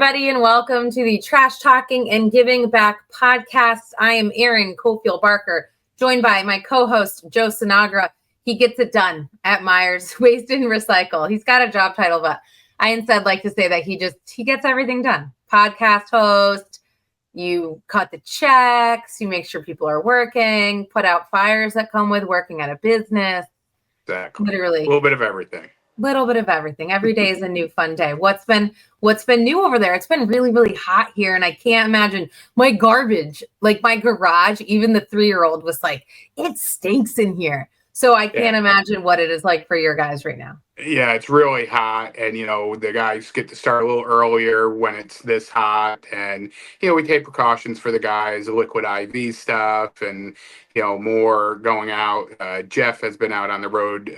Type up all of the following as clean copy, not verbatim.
everybody, and welcome to the Trash Talking and Giving Back podcast. I am Erin-Cofiell-Barker, joined by my co-host, Joe Sinagra. He gets it done at Myers Waste and Recycle. He's got a job title, but I instead like to say that he gets everything done. Podcast host, you cut the checks, you make sure people are working, put out fires that come with working at a business. Exactly. Literally. A little bit of everything. Little bit of everything. Every day is a new fun day. What's been new over there? It's been really, really hot here, and I can't imagine my garbage, like my garage. Even the 3-year-old was like, "It stinks in here." So I can't imagine what it is like for your guys right now. Yeah, it's really hot, and the guys get to start a little earlier when it's this hot, and we take precautions for the guys, liquid IV stuff, and more going out. Jeff has been out on the road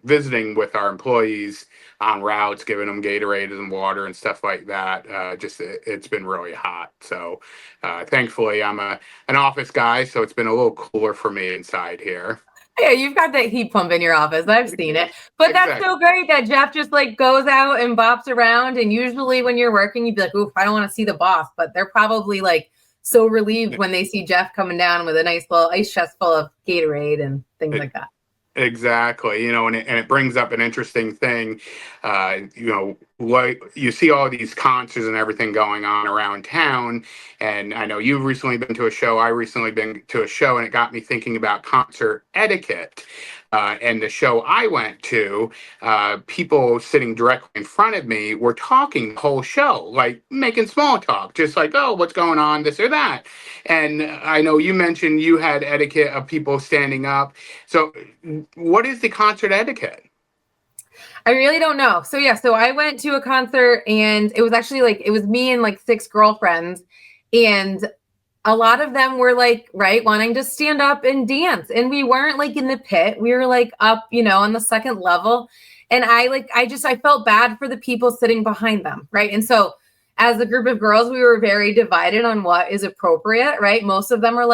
visiting with our employees on routes, giving them Gatorade and water and stuff like that. It's been really hot, so thankfully I'm an office guy, so it's been a little cooler for me inside here. Yeah, you've got that heat pump in your office. I've seen it. But That's so great that Jeff just goes out and bops around. And usually when you're working, you'd be like, oof, I don't want to see the boss. But they're probably so relieved when they see Jeff coming down with a nice little ice chest full of Gatorade and things like that. Exactly. And it brings up an interesting thing. You see all these concerts and everything going on around town. And I know you've recently been to a show. I recently been to a show, and it got me thinking about concert etiquette. And the show I went to, people sitting directly in front of me were talking the whole show, like making small talk, just like, oh, what's going on, this or that. And I know you mentioned you had etiquette of people standing up. So what is the concert etiquette? I really don't know. So I went to a concert, and it was actually it was me and 6 girlfriends, and a lot of them were wanting to stand up and dance, and we weren't in the pit. We were up, on the second level. And I felt bad for the people sitting behind them. Right. And so as a group of girls, we were very divided on what is appropriate. Right. Most of them were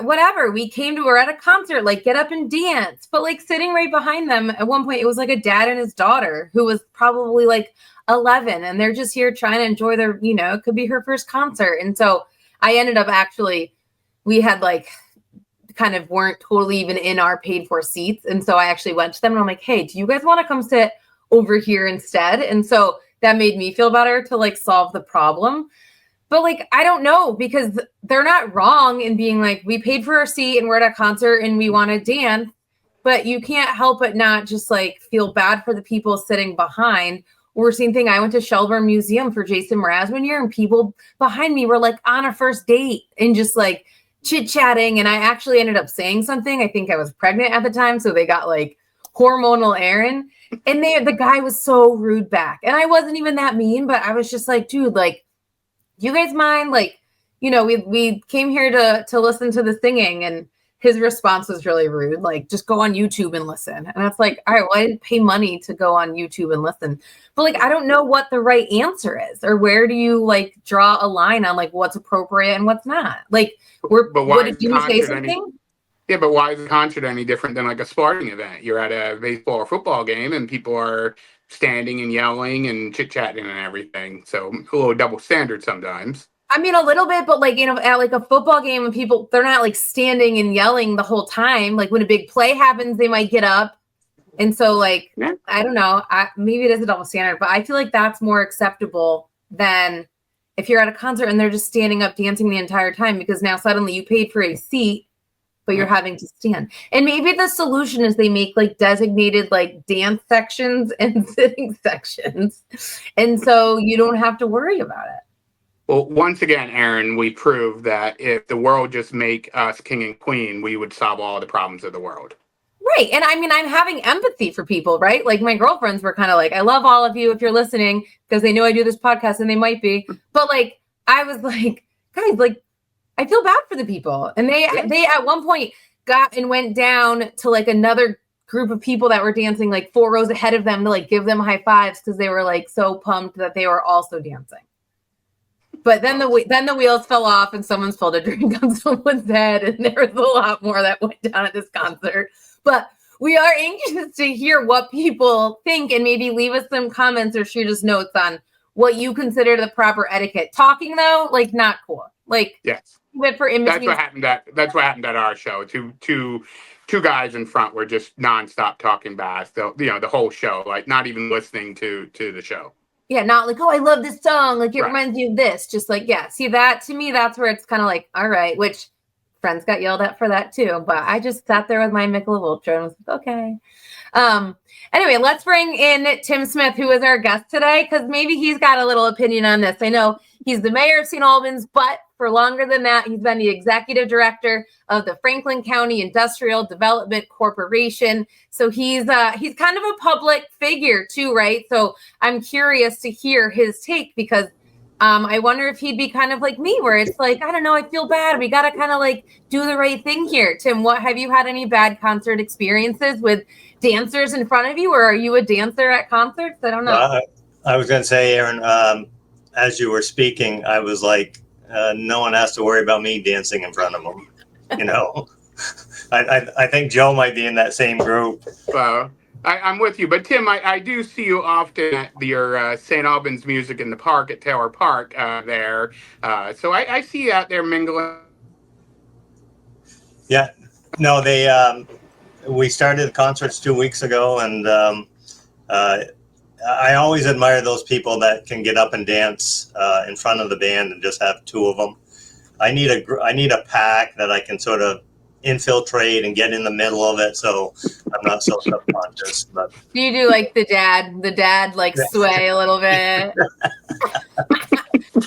whatever, we're at a concert, get up and dance. But sitting right behind them at one point, it was a dad and his daughter who was probably 11, and they're just here trying to enjoy their, it could be her first concert. And so I ended up we had kind of weren't totally even in our paid for seats. And so I actually went to them and I'm like, hey, do you guys want to come sit over here instead? And so that made me feel better to solve the problem. But I don't know, because they're not wrong in being we paid for our seat and we're at a concert and we want to dance, but you can't help but not just feel bad for the people sitting behind. Or same thing, I went to Shelburne Museum for Jason Mraz one year, and people behind me were on a first date and just chit-chatting. And I actually ended up saying something. I think I was pregnant at the time, so they got hormonal Erin. And the guy was so rude back. And I wasn't even that mean, but I was just dude, you guys mind? We came here to listen to the singing, and his response was really rude. Just go on YouTube and listen. And it's all right, well, I didn't pay money to go on YouTube and listen. But I don't know what the right answer is, or where do you draw a line on what's appropriate and what's not? Did you say something? Yeah, but why is the concert any different than a sporting event? You're at a baseball or football game, and people are standing and yelling and chit-chatting and everything. So a little double standard sometimes. I mean, a little bit, but at a football game, and people, they're not standing and yelling the whole time. When a big play happens, they might get up. And so I don't know, maybe it is a double standard, but I feel that's more acceptable than if you're at a concert and they're just standing up dancing the entire time, because now suddenly you paid for a seat, but you're having to stand. And maybe the solution is they make designated dance sections and sitting sections. And so you don't have to worry about it. Well, once again, Erin, we proved that if the world just make us king and queen, we would solve all the problems of the world. Right. And I mean, I'm having empathy for people, right? My girlfriends were kind of I love all of you if you're listening, because they know I do this podcast, and they might be. But I was guys, I feel bad for the people. And they at one point got and went down to another group of people that were dancing 4 rows ahead of them to give them high fives, because they were so pumped that they were also dancing. But then the wheels fell off, and someone spilled a drink on someone's head, and there was a lot more that went down at this concert. But we are anxious to hear what people think, and maybe leave us some comments or shoot us notes on what you consider the proper etiquette. Talking though, like not cool. Like Yes. but for in That's between. what happened at our show. Two guys in front were just nonstop talking bass. The whole show, like not even listening to the show. Yeah, not like, oh, I love this song. Like it Right. reminds me of this. Just like, yeah. See that to me, that's where it's kind of like, all right, which friends got yelled at for that too. But I just sat there with my Michelob Ultra and was like, okay. Anyway, let's bring in Tim Smith, who is our guest today, because maybe he's got a little opinion on this. I know he's the mayor of St. Albans, but for longer than that, he's been the executive director of the Franklin County Industrial Development Corporation. So he's kind of a public figure too, right? So I'm curious to hear his take because I wonder if he'd be kind of like me, where it's like, I don't know, I feel bad. We got to kind of like do the right thing here. Tim, what have you had any bad concert experiences with dancers in front of you, or are you a dancer at concerts? I don't know. I was going to say, Erin, as you were speaking, I was like, no one has to worry about me dancing in front of them. You know, I think Joe might be in that same group. I'm with you, but Tim, I do see you often at your St. Albans Music in the Park at Taylor Park there. So I see you out there mingling. Yeah, no, we started the concerts 2 weeks ago, and I always admire those people that can get up and dance in front of the band and just have two of them. I need a pack that I can sort of infiltrate and get in the middle of it, so I'm not so subconscious. But do you do like the dad like sway a little bit?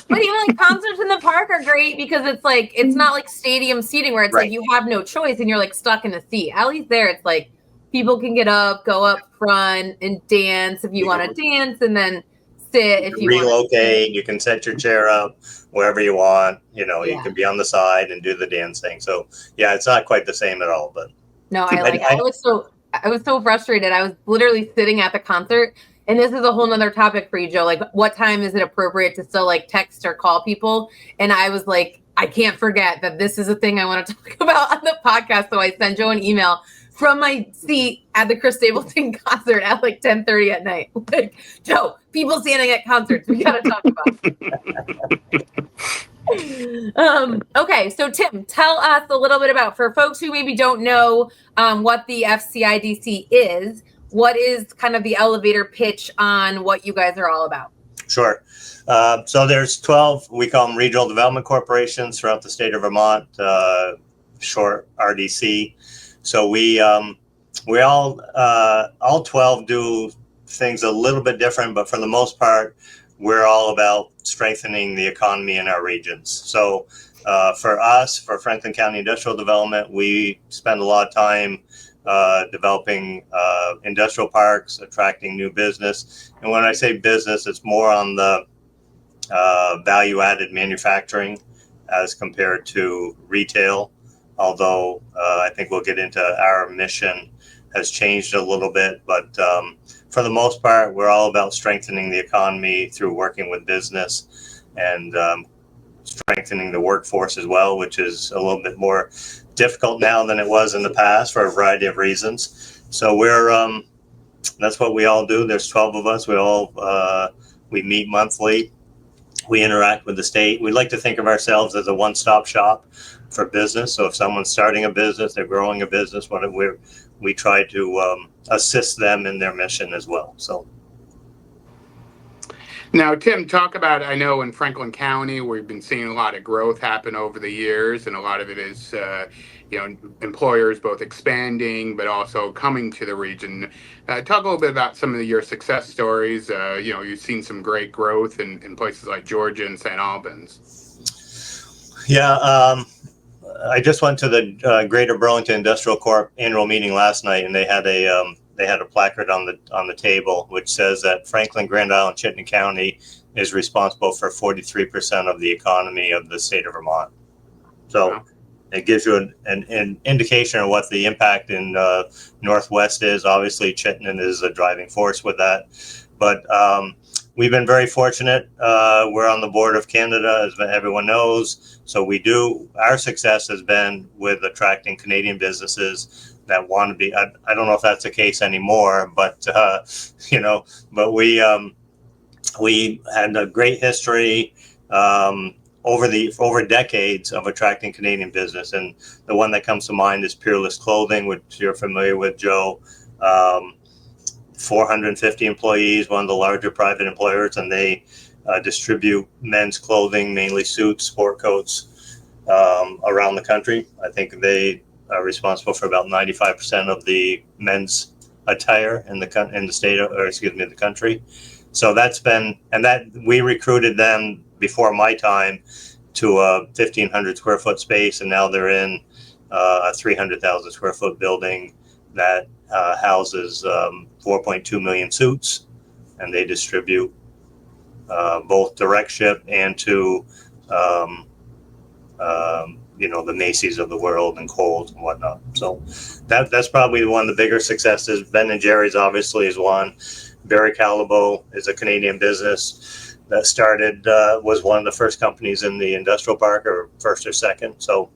But even like concerts in the park are great because it's like it's not like stadium seating where it's like you have no choice and you're like stuck in a seat. At least there it's like people can get up, go up front and dance if you want to dance, and then sit if you relocate. You can set your chair up wherever you want. You know, you can be on the side and do the dancing. So yeah, it's not quite the same at all. But no, I was so frustrated. I was literally sitting at the concert, and this is a whole nother topic for you, Joe. Like, what time is it appropriate to still like text or call people? And I was like, I can't forget that this is a thing I want to talk about on the podcast. So I sent Joe an email from my seat at the Chris Stapleton concert at like 10:30 at night. Like, Joe, people standing at concerts, we got to talk about. Okay, so Tim, tell us a little bit about, for folks who maybe don't know what the FCIDC is, what is kind of the elevator pitch on what you guys are all about? Sure. So there's 12, we call them regional development corporations throughout the state of Vermont, short RDC. So we all 12 do things a little bit different, but for the most part, we're all about strengthening the economy in our regions. So for us, for Franklin County Industrial Development, we spend a lot of time developing industrial parks, attracting new business. And when I say business, it's more on the value-added manufacturing as compared to retail. Although I think we'll get into our mission has changed a little bit, but for the most part, we're all about strengthening the economy through working with business and strengthening the workforce as well, which is a little bit more difficult now than it was in the past for a variety of reasons. So that's what we all do. There's 12 of us. We meet monthly. We interact with the state. We like to think of ourselves as a one-stop shop for business. So if someone's starting a business, they're growing a business, we try to assist them in their mission as well. So now, Tim, talk about, I know in Franklin County, we've been seeing a lot of growth happen over the years, and a lot of it is, employers both expanding, but also coming to the region. Talk a little bit about some of your success stories. You've seen some great growth in places like Georgia and St. Albans. Yeah, I just went to the Greater Burlington Industrial Corp annual meeting last night, and they had a placard on the table which says that Franklin, Grand Island, Chittenden County is responsible for 43% of the economy of the state of Vermont. So it gives you an indication of what the impact in Northwest is. Obviously, Chittenden is a driving force with that, but we've been very fortunate. We're on the board of Canada, as everyone knows. So our success has been with attracting Canadian businesses that want to be, I don't know if that's the case anymore, but, but we, We had a great history over decades of attracting Canadian business, and the one that comes to mind is Peerless Clothing, which you're familiar with, Joe. 450 employees, one of the larger private employers, and they distribute men's clothing, mainly suits, sport coats, around the country. I think they are responsible for about 95% of the men's attire in the state of, or excuse me, the country. So that's been, and that we recruited them before my time to a 1,500 square foot space, and now they're in a 300,000 square foot building that houses 4.2 million suits, and they distribute both direct ship and to the Macy's of the world and Kohl's and whatnot. So that's probably one of the bigger successes. Ben & Jerry's obviously is one. Barry Callebaut is a Canadian business that started, was one of the first companies in the industrial park, or first or second. So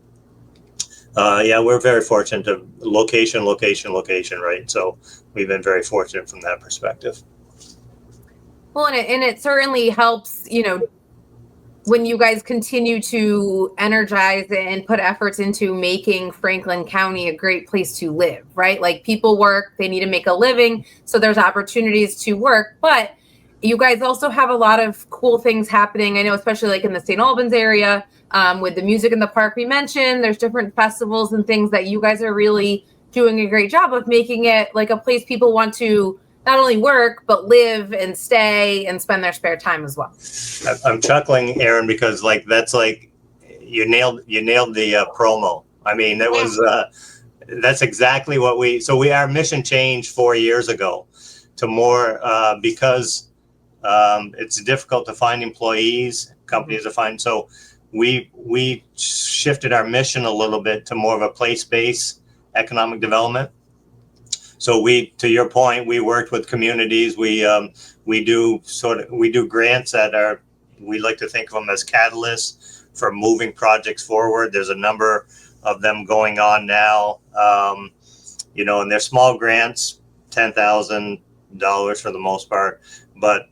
we're very fortunate to location, right? So we've been very fortunate from that perspective. Well, and it certainly helps, when you guys continue to energize and put efforts into making Franklin County a great place to live, right? Like, people work, they need to make a living, so there's opportunities to work, but you guys also have a lot of cool things happening. I know, especially like in the St. Albans area, with the music in the park we mentioned, there's different festivals and things that you guys are really doing a great job of making it like a place people want to not only work, but live and stay and spend their spare time as well. I'm chuckling, Erin, because that's you nailed the promo. I mean, it was that's exactly what our mission changed 4 years ago to more because it's difficult to find employees, companies to find. So we shifted our mission a little bit to more of a place-based economic development. So to your point, we worked with communities. We do grants that we like to think of them as catalysts for moving projects forward. There's a number of them going on now, and they're small grants, $10,000 for the most part, but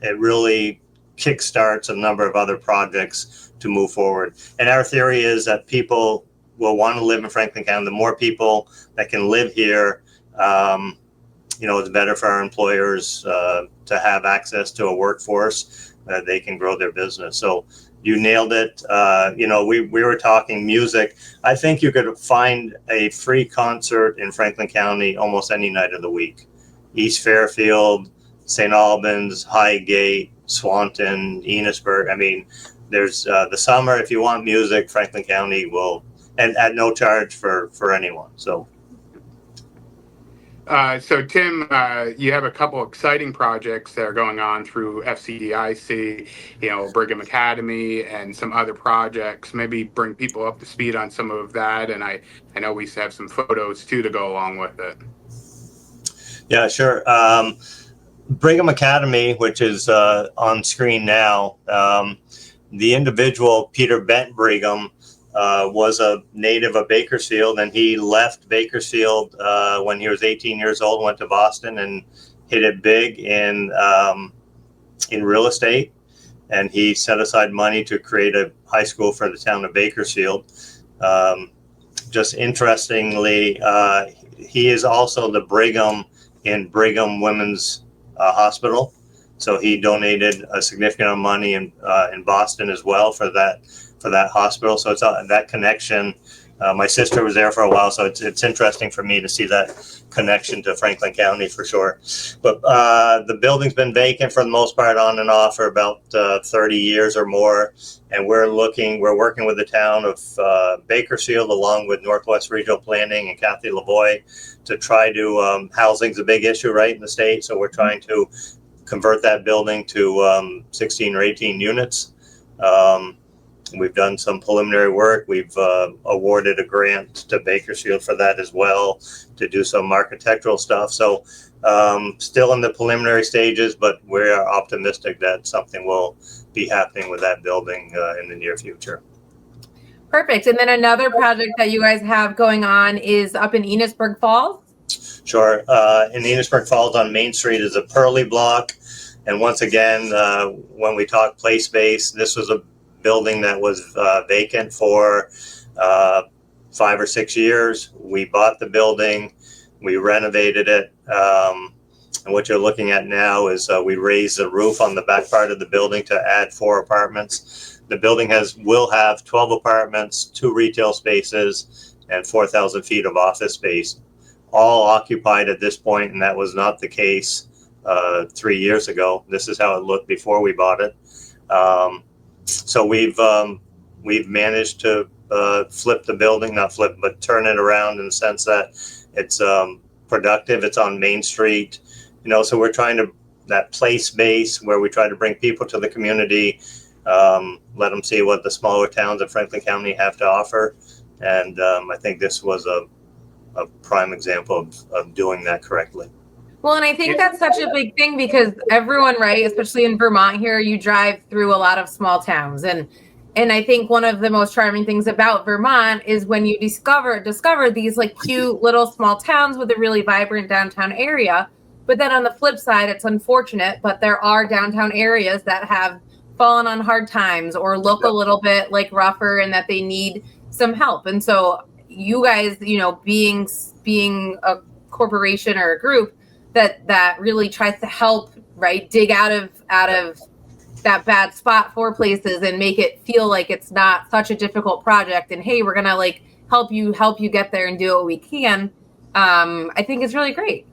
it really kickstarts a number of other projects to move forward. And our theory is that people will want to live in Franklin County. The more people that can live here, it's better for our employers to have access to a workforce that they can grow their business. So you nailed it. We were talking music. I think you could find a free concert in Franklin County almost any night of the week. East Fairfield, St. Albans, Highgate, Swanton, Enosburg. I mean, there's the summer. If you want music, Franklin County will, and at no charge for anyone. So Tim, you have a couple exciting projects that are going on through FCIDC, Brigham Academy and some other projects. Maybe bring people up to speed on some of that. And I know we have some photos too to go along with it. Yeah, sure. Brigham Academy, which is on screen now, the individual, Peter Bent Brigham, was a native of Bakersfield, and he left Bakersfield when he was 18 years old, went to Boston and hit it big in real estate. And he set aside money to create a high school for the town of Bakersfield. Just interestingly, he is also the Brigham in Brigham Women's Hospital. So he donated a significant amount of money in Boston as well for that hospital. So it's that connection. My sister was there for a while, so it's interesting for me to see that connection to Franklin County for sure. But the building's been vacant for the most part, on and off, for about 30 years or more. And we're working with the town of Bakersfield, along with Northwest Regional Planning and Kathy Lavoie, to try to housing's a big issue, right, in the state. So we're trying to convert that building to 16 or 18 units. We've done some preliminary work. We've awarded a grant to Bakersfield for that as well, to do some architectural stuff. So still in the preliminary stages, but we're optimistic that something will be happening with that building in the near future. Perfect. And then another project that you guys have going on is up in Enosburg Falls. Sure. In Enosburg Falls on Main Street is a Pearly block. And once again, when we talk play space, this was a building that was vacant for 5 or 6 years. We bought the building, we renovated it. And what you're looking at now is we raised the roof on the back part of the building to add 4 apartments. The building will have 12 apartments, 2 retail spaces, and 4,000 feet of office space, all occupied at this point, and that was not the case 3 years ago. This is how it looked before we bought it. So we've managed to flip the building, not flip, but turn it around in the sense that it's productive. It's on Main Street. So we're trying to, that place base where we try to bring people to the community, let them see what the smaller towns of Franklin County have to offer. And I think this was a prime example of doing that correctly. Well, and I think that's such a big thing because everyone, right, especially in Vermont here, you drive through a lot of small towns. And I think one of the most charming things about Vermont is when you discover these like cute little small towns with a really vibrant downtown area. But then on the flip side, it's unfortunate, but there are downtown areas that have fallen on hard times or look a little bit like rougher and that they need some help. And so you guys, being a corporation or a group that really tries to help, right, dig out of that bad spot for places and make it feel like it's not such a difficult project. And hey, we're gonna like help you get there and do what we can. I think it's really great.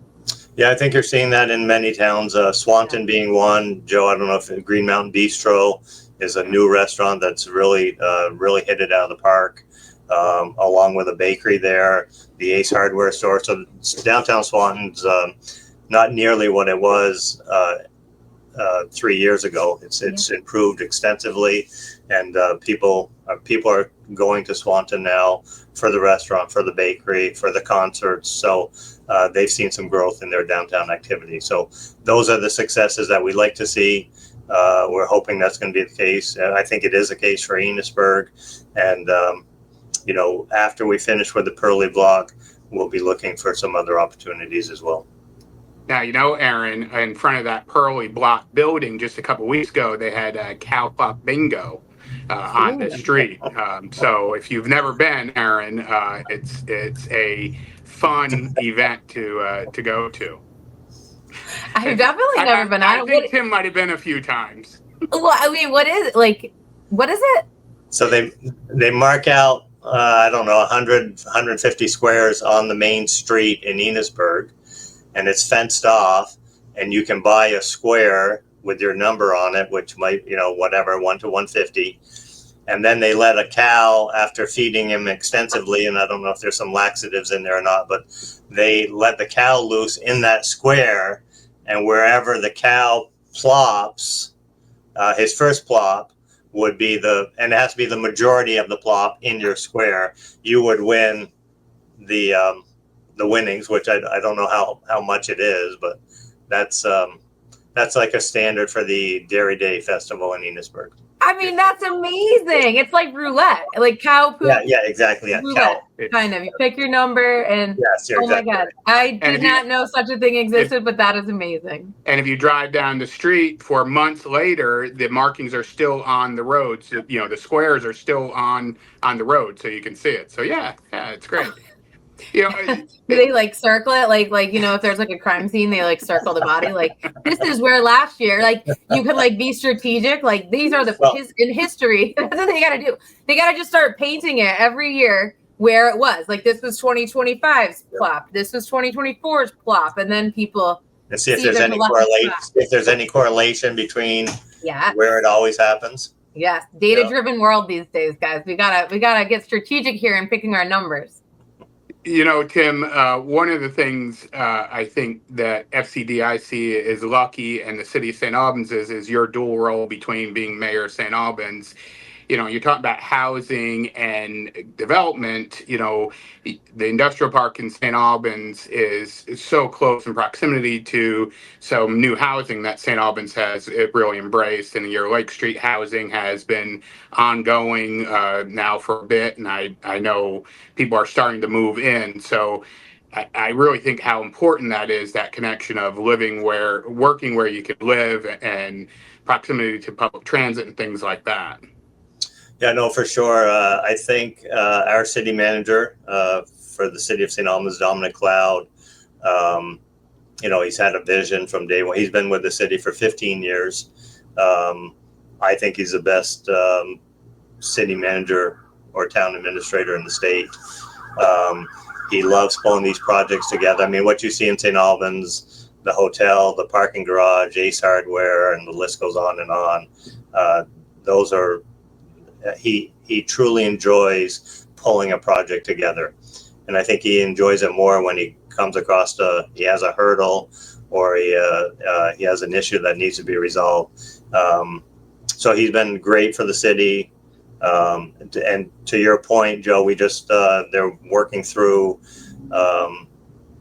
Yeah, I think you're seeing that in many towns. Swanton being one. Joe, I don't know if Green Mountain Bistro is a new restaurant that's really hit it out of the park, along with a bakery there, the Ace Hardware store. So downtown Swanton's not nearly what it was 3 years ago. It's improved extensively, and people are going to Swanton now for the restaurant, for the bakery, for the concerts. So they've seen some growth in their downtown activity. So those are the successes that we like to see. We're hoping that's going to be the case. I think it is the case for Enosburg. And, after we finish with the Pearly Block, we'll be looking for some other opportunities as well. Now, Erin, in front of that Pearly Block building just a couple weeks ago, they had a cow pup bingo on the street. So if you've never been, Erin, it's a fun event to go to. I've definitely never been. I think Tim might have been a few times. Well, I mean, what is it? So they mark out, 150 squares on the main street in Enosburg, and it's fenced off, and you can buy a square with your number on it, which might, 1 to 150. And then they let a cow, after feeding him extensively, and I don't know if there's some laxatives in there or not, but they let the cow loose in that square, and wherever the cow plops, his first plop would be and it has to be the majority of the plop in your square, you would win the winnings, which I don't know how much it is, but that's like a standard for the Dairy Day Festival in Enosburg. I mean, that's amazing. It's like roulette, like cow poop. Yeah, exactly. Yeah, roulette, kind of. You pick your number, and yes, oh my God, I did not know such a thing existed, but that is amazing. And if you drive down the street for months later, the markings are still on the road. So, the squares are still on the road, so you can see it. So yeah, it's great. Do they like circle it like if there's like a crime scene, they like circle the body, like this is where last year, like you could like be strategic, like these are in history. That's what they gotta do. They gotta just start painting it every year where it was, like this was 2025's plop, this was 2024's plop, and then people and see if there's any correlation between where it always happens. Yes, data-driven world these days, guys. We gotta get strategic here in picking our numbers. Tim, one of the things I think that FCDIC is lucky, and the city of St. Albans is your dual role between being mayor of St. Albans. You're talking about housing and development. The industrial park in St. Albans is so close in proximity to some new housing that St. Albans has really embraced. And your Lake Street housing has been ongoing now for a bit. And I know people are starting to move in. So I really think how important that is, that connection of working where you could live, and proximity to public transit and things like that. Yeah, no, for sure. I think our city manager for the city of St. Albans, Dominic Cloud, he's had a vision from day one. He's been with the city for 15 years. I think he's the best city manager or town administrator in the state. He loves pulling these projects together. I mean, what you see in St. Albans, the hotel, the parking garage, Ace Hardware, and the list goes on and on. Those are, he truly enjoys pulling a project together. And I think he enjoys it more when he comes across he has a hurdle, or he has an issue that needs to be resolved. So he's been great for the city. And to your point, Joe, we just, they're working through,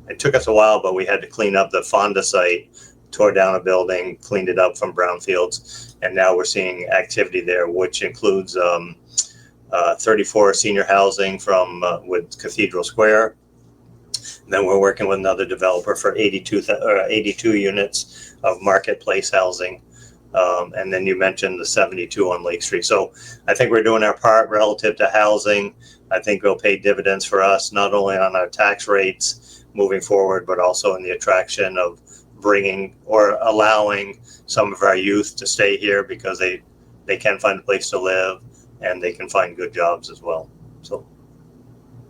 it took us a while, but we had to clean up the Fonda site, tore down a building, cleaned it up from brownfields. And now we're seeing activity there, which includes 34 senior housing with Cathedral Square. And then we're working with another developer for 82 units of marketplace housing. And then you mentioned the 72 on Lake Street. So I think we're doing our part relative to housing. I think it'll pay dividends for us, not only on our tax rates moving forward, but also in the attraction of bringing or allowing some of our youth to stay here, because they can find a place to live and they can find good jobs as well.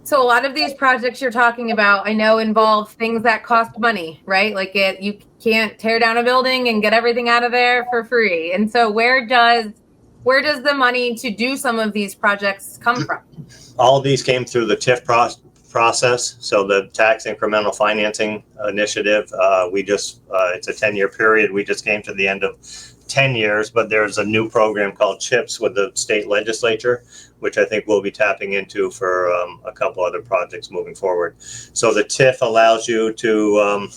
So a lot of these projects you're talking about, I know, involve things that cost money, right? Like you can't tear down a building and get everything out of there for free. And so where does the money to do some of these projects come from? All of these came through the TIF process. So the tax incremental financing initiative, it's a 10-year period. We just came to the end of 10 years, but there's a new program called CHIPS with the state legislature, which I think we'll be tapping into for a couple other projects moving forward. So the TIF allows you to,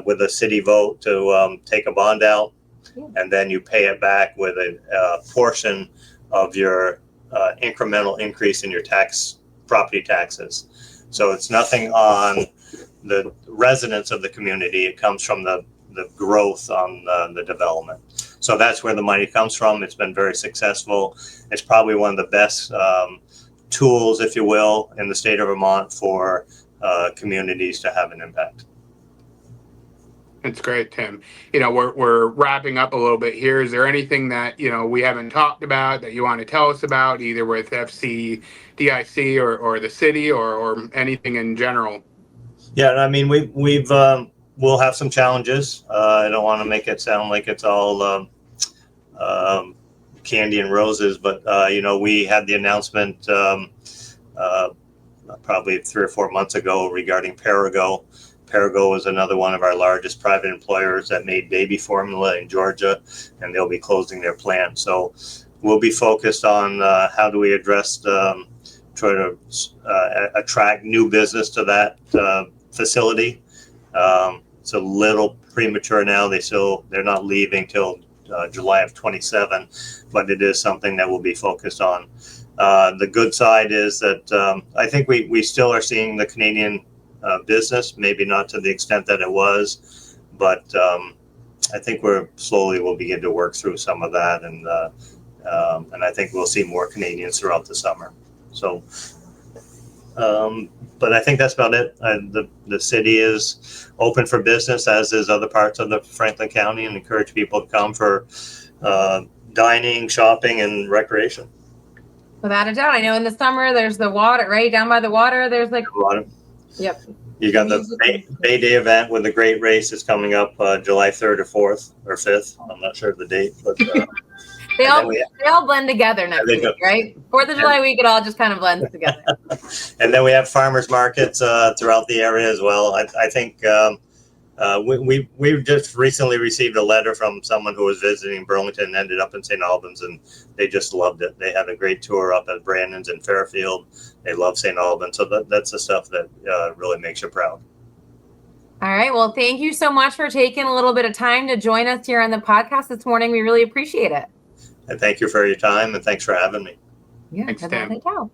with a city vote, to take a bond out, and then you pay it back with a portion of your incremental increase in your property taxes. So it's nothing on the residents of the community. It comes from the growth on the development. So that's where the money comes from. It's been very successful. It's probably one of the best tools, if you will, in the state of Vermont for communities to have an impact. That's great, Tim. We're wrapping up a little bit here. Is there anything that, we haven't talked about that you want to tell us about, either with FCIDC or the city, or anything in general? Yeah, I mean, we'll have some challenges. I don't want to make it sound like it's all candy and roses, but we had the announcement probably 3 or 4 months ago regarding Perigo. Perigo is another one of our largest private employers that made baby formula in Georgia, and they'll be closing their plant. So we'll be focused on how do we address, try to attract new business to that facility. It's a little premature now. They're not leaving till July of 27, but it is something that we'll be focused on. The good side is that I think we still are seeing the Canadian business, maybe not to the extent that it was, but I think we'll begin to work through some of that, and I think we'll see more Canadians throughout the summer. So, but I think that's about it. The city is open for business, as is other parts of the Franklin County, and encourage people to come for dining, shopping, and recreation. Without a doubt. I know in the summer there's the water, right? Down by the water, there's like water. Yep. You got the Bay Day event with the great race is coming up July 3rd or 4th or 5th. I'm not sure of the date, but they all blend together next week, right? 4th of July week, it all just kind of blends together. And then we have farmers markets throughout the area as well. I think we just recently received a letter from someone who was visiting Burlington and ended up in St. Albans, and they just loved it. They had a great tour up at Brandon's in Fairfield. They love St. Albans. So that's the stuff that really makes you proud. All right. Well, thank you so much for taking a little bit of time to join us here on the podcast this morning. We really appreciate it. And thank you for your time, and thanks for having me. Yeah. Thanks, Tim. Ciao.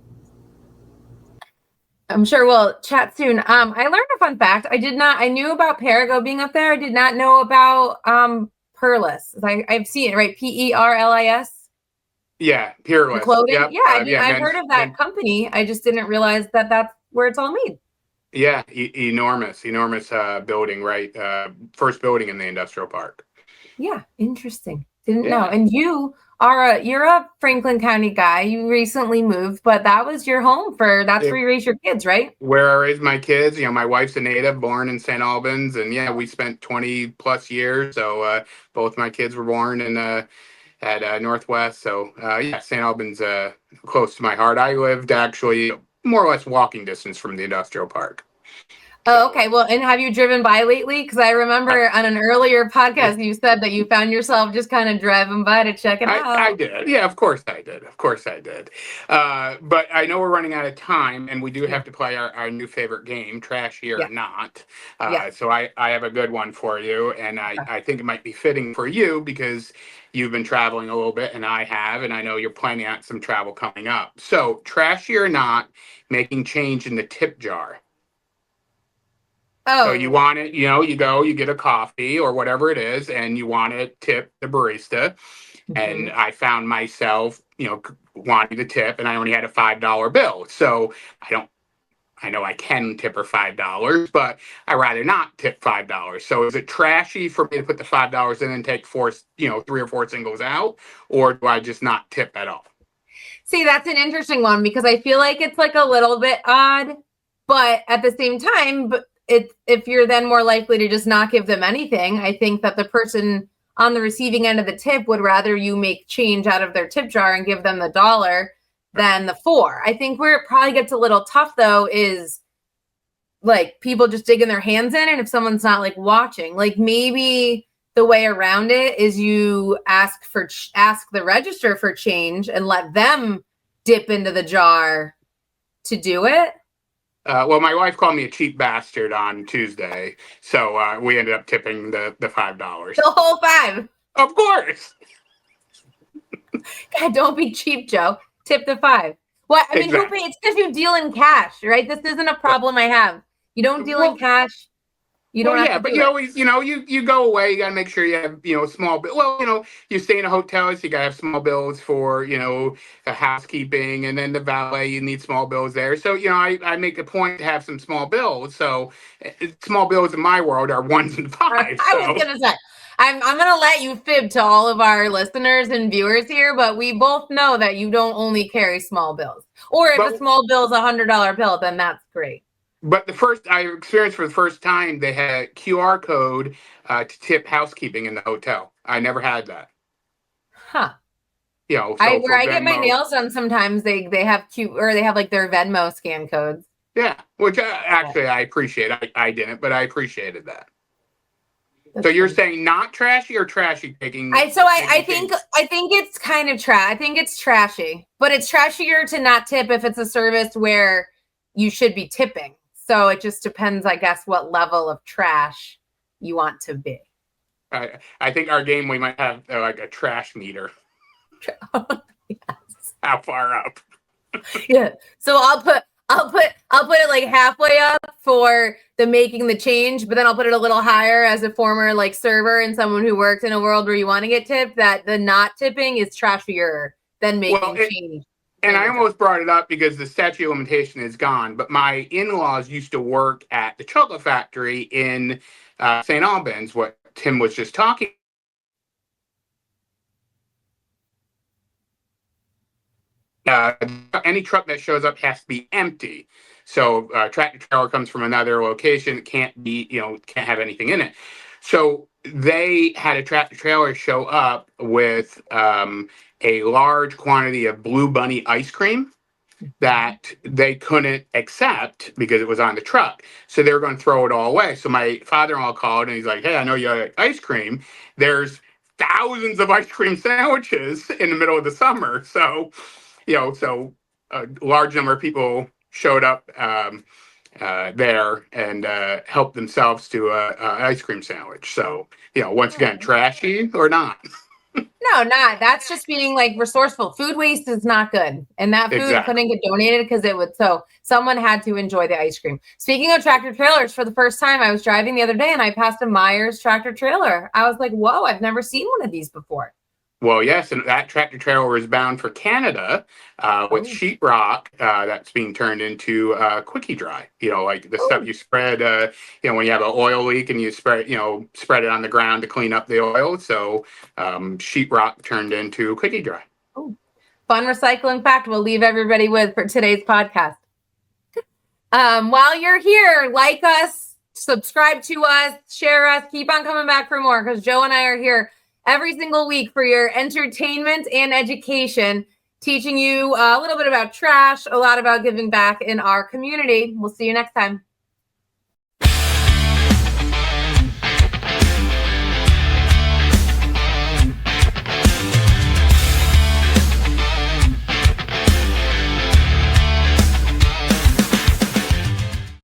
I'm sure we'll chat soon. I learned a fun fact. I knew about Perigo being up there. I did not know about Perlis. I've seen it, right? Perlis. Yeah, The Peerless. clothing. Yep. Yeah, I've heard of that company. I just didn't realize that that's where it's all made. Yeah, enormous building, right? First building in the industrial park. Yeah, interesting. Didn't know. Yeah. And you're a Franklin County guy. You recently moved, but that's where you raise your kids, right? Where I raised my kids, my wife's a native, born in St. Albans, and yeah, we spent 20 plus years. So both my kids were born in at Northwest. So yeah, St. Albans close to my heart. I lived actually more or less walking distance from the industrial park. Oh, okay. Well, and have you driven by lately? Because I remember on an earlier podcast you said that you found yourself just kind of driving by to check it out. I did. Yeah, of course I did. Of course I did. But I know we're running out of time, and we do have to play our new favorite game, Trashy or Not. So I have a good one for you, and I think it might be fitting for you because you've been traveling a little bit, and I have, and I know you're planning on some travel coming up. So, Trashy or Not, making change in the tip jar. Oh. So you want it, you go, you get a coffee or whatever it is, and you want to tip the barista. Mm-hmm. And I found myself, wanting to tip, and I only had a $5 bill. So I know I can tip her $5, but I'd rather not tip $5. So is it trashy for me to put the $5 in and take 3 or 4 singles out, or do I just not tip at all? See, that's an interesting one because I feel like it's like a little bit odd, but at the same time, if you're then more likely to just not give them anything, I think that the person on the receiving end of the tip would rather you make change out of their tip jar and give them the $1 than the 4. I think where it probably gets a little tough though is like people just digging their hands in, and if someone's not like watching, like maybe the way around it is you ask the register for change and let them dip into the jar to do it. Well, my wife called me a cheap bastard on Tuesday, so we ended up tipping the $5. The whole 5. Of course. God, don't be cheap, Joe. Tip the 5. What? I mean, exactly. It's because you deal in cash, right? This isn't a problem I have. You don't deal in cash. You don't have to but you always, you go away. You got to make sure you have, small bill. Well, you stay in a hotel, so you got to have small bills for, the housekeeping, and then the valet. You need small bills there. So, I make a point to have some small bills. So, small bills in my world are 1s and 5s. I was gonna say, I'm gonna let you fib to all of our listeners and viewers here, but we both know that you don't only carry small bills. Or if a small bill is $100 bill, then that's great. But I experienced for the first time, they had a QR code to tip housekeeping in the hotel. I never had that. Huh. So where I get my nails done, sometimes they have they have like their Venmo scan codes. Yeah, which actually I appreciate. I didn't, but I appreciated that. So you're saying not trashy or trashy taking? I think it's kind of I think it's trashy, but it's trashier to not tip if it's a service where you should be tipping. So it just depends, I guess, what level of trash you want to be. I think our game, we might have like a trash meter. Yes. How far up? Yeah. So I'll put it like halfway up for the making the change, but then I'll put it a little higher as a former like server and someone who works in a world where you want to get tipped, that the not tipping is trashier than making change. And I almost brought it up because the statute of limitation is gone, but my in-laws used to work at the chocolate factory in St. Albans, what Tim was just talking any truck that shows up has to be empty. So tractor trailer comes from another location. It can't be, can't have anything in it. So they had a tractor trailer show up with a large quantity of Blue Bunny ice cream that they couldn't accept because it was on the truck. So they were going to throw it all away. So my father-in-law called and he's like, hey, I know you have ice cream. There's thousands of ice cream sandwiches in the middle of the summer. So, so a large number of people showed up there and helped themselves to an ice cream sandwich. So, once again, trashy or not? No, not. That's just being like resourceful. Food waste is not good. And that food Exactly. couldn't get donated because it would. So someone had to enjoy the ice cream. Speaking of tractor trailers, for the first time, I was driving the other day and I passed a Myers tractor trailer. I was like, whoa, I've never seen one of these before. Well, yes, and that tractor trailer is bound for Canada with sheetrock that's being turned into quickie dry. Like the stuff you spread. When you have an oil leak and you spread it on the ground to clean up the oil. So sheetrock turned into quickie dry. Ooh. Fun recycling fact we'll leave everybody with for today's podcast. While you're here, like us, subscribe to us, share us, keep on coming back for more because Joe and I are here every single week for your entertainment and education, teaching you a little bit about trash, a lot about giving back in our community. We'll see you next time.